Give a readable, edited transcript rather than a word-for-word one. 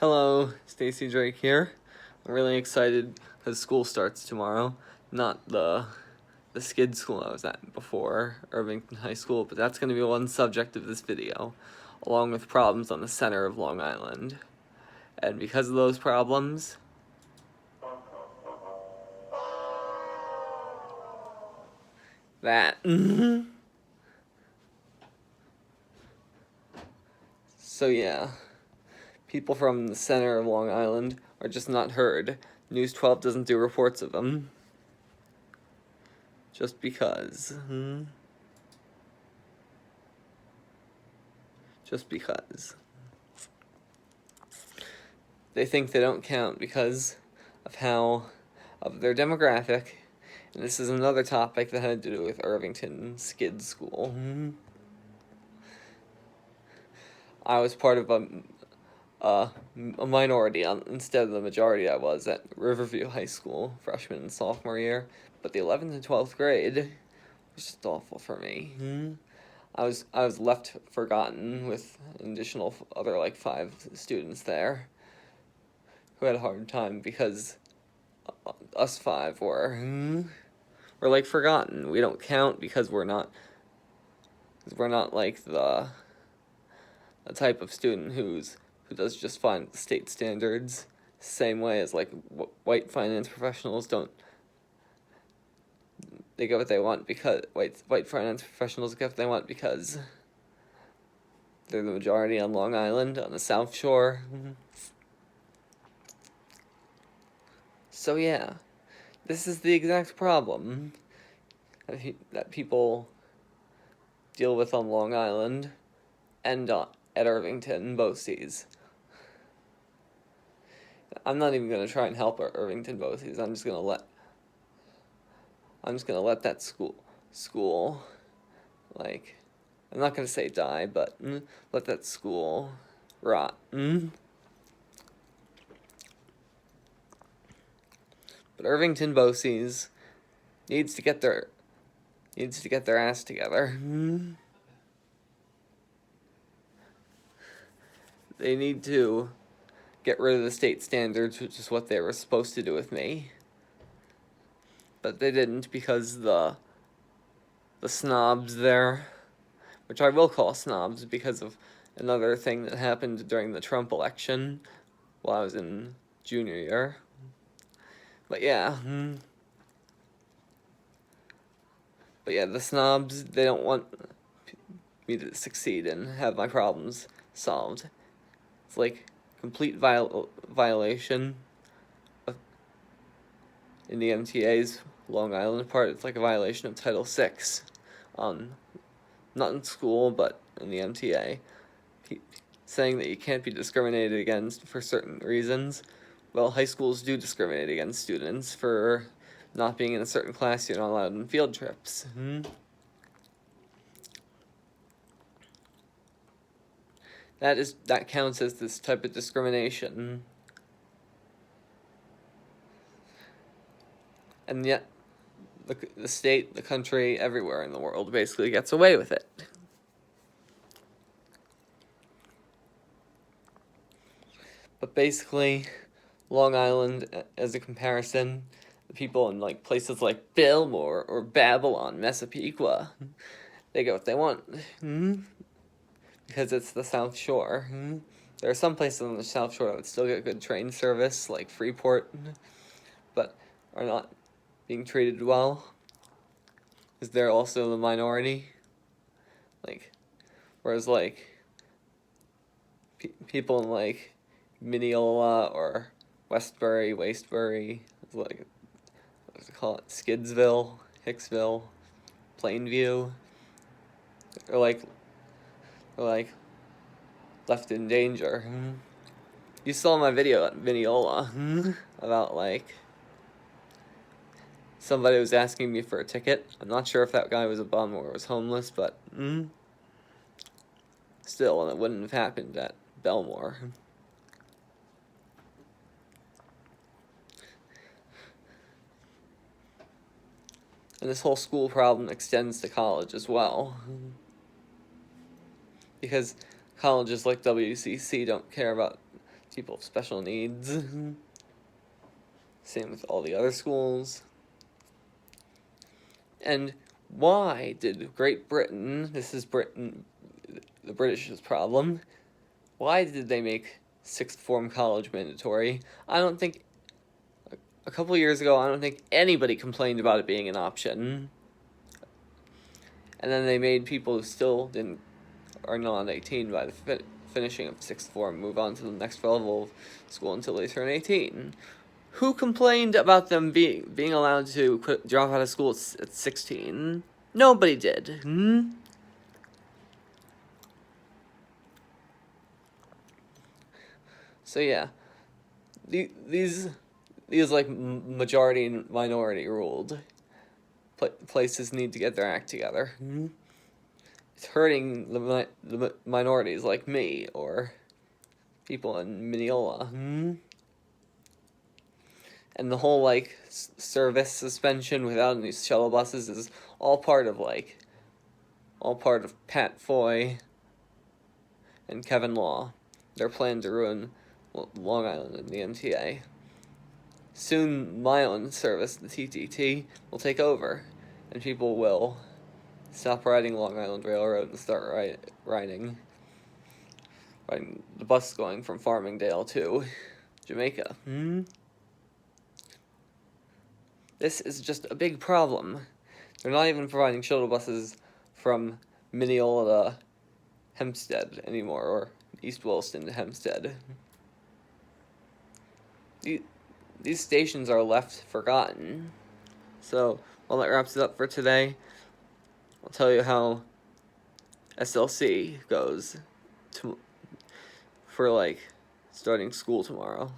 Hello, Stacy Drake here. I'm really excited because school starts tomorrow. Not the skid school I was at before, Irvington High School, but that's going to be one subject of this video, along with problems on the center of Long Island. And because of those problems, that. So yeah, people from the center of Long Island are just not heard. News 12 doesn't do reports of them. Just because. Just because. They think they don't count because of their demographic. And this is another topic that had to do with Irvington Skid School. I was part of a minority instead of the majority I was at Riverview High School, freshman and sophomore year. But the 11th and 12th grade was just awful for me. I was left forgotten with an additional other 5 students there who had a hard time because us 5 were forgotten. We don't count because we're not like the type of student who does just fine with the state standards. Same way as white finance professionals don't. They get what they want because white finance professionals get what they want because they're the majority on Long Island, on the South Shore. So yeah, this is the exact problem that people deal with on Long Island and at Irvington BOCES. I'm not even gonna try and help Irvington BOCES. I'm just gonna let that school I'm not gonna say die, but let that school rot. But Irvington BOCES needs to get their ass together. They need to get rid of the state standards, which is what they were supposed to do with me. But they didn't because the snobs there, which I will call snobs because of another thing that happened during the Trump election while I was in junior year. But yeah. The snobs, they don't want me to succeed and have my problems solved. It's complete violation in the MTA's Long Island part. It's a violation of Title VI. Not in school, but in the MTA. Saying that you can't be discriminated against for certain reasons. Well, high schools do discriminate against students for not being in a certain class. You're not allowed on field trips. That counts as this type of discrimination. And yet, the state, the country, everywhere in the world basically gets away with it. But basically, Long Island, as a comparison, the people in places like Billmore or Babylon, Massapequa, they get what they want. Because it's the South Shore. There are some places on the South Shore that would still get good train service, like Freeport, but are not being treated well. Is there also the minority? Whereas people in Mineola or Wastebury, what's it called? Skidsville, Hicksville, Plainview, or left in danger. You saw my video at Mineola about somebody was asking me for a ticket. I'm not sure if that guy was a bum or was homeless, but still, it wouldn't have happened at Belmore. And this whole school problem extends to college as well. Because colleges like WCC don't care about people with special needs. Same with all the other schools. And why did Great Britain, this is Britain, the British's problem, why did they make sixth form college mandatory? I don't think, a couple years ago, I don't think anybody complained about it being an option. And then they made people who still are not 18 by the finishing of sixth form move on to the next level of school until they turn 18. Who complained about them being allowed to drop out of school at 16? Nobody did. So yeah, these like majority and minority ruled places need to get their act together. It's hurting the minorities like me or people in Mineola. And the whole like service suspension without any shuttle buses is all part of Pat Foy and Kevin Law. Their plan to ruin Long Island and the MTA. Soon my own service, the TTT, will take over, and people will stop riding Long Island Railroad and start riding the bus going from Farmingdale to Jamaica. This is just a big problem. They're not even providing shuttle buses from Mineola to Hempstead anymore, or East Williston to Hempstead. These stations are left forgotten. So, well, that wraps it up for today. I'll tell you how SLC goes for starting school tomorrow.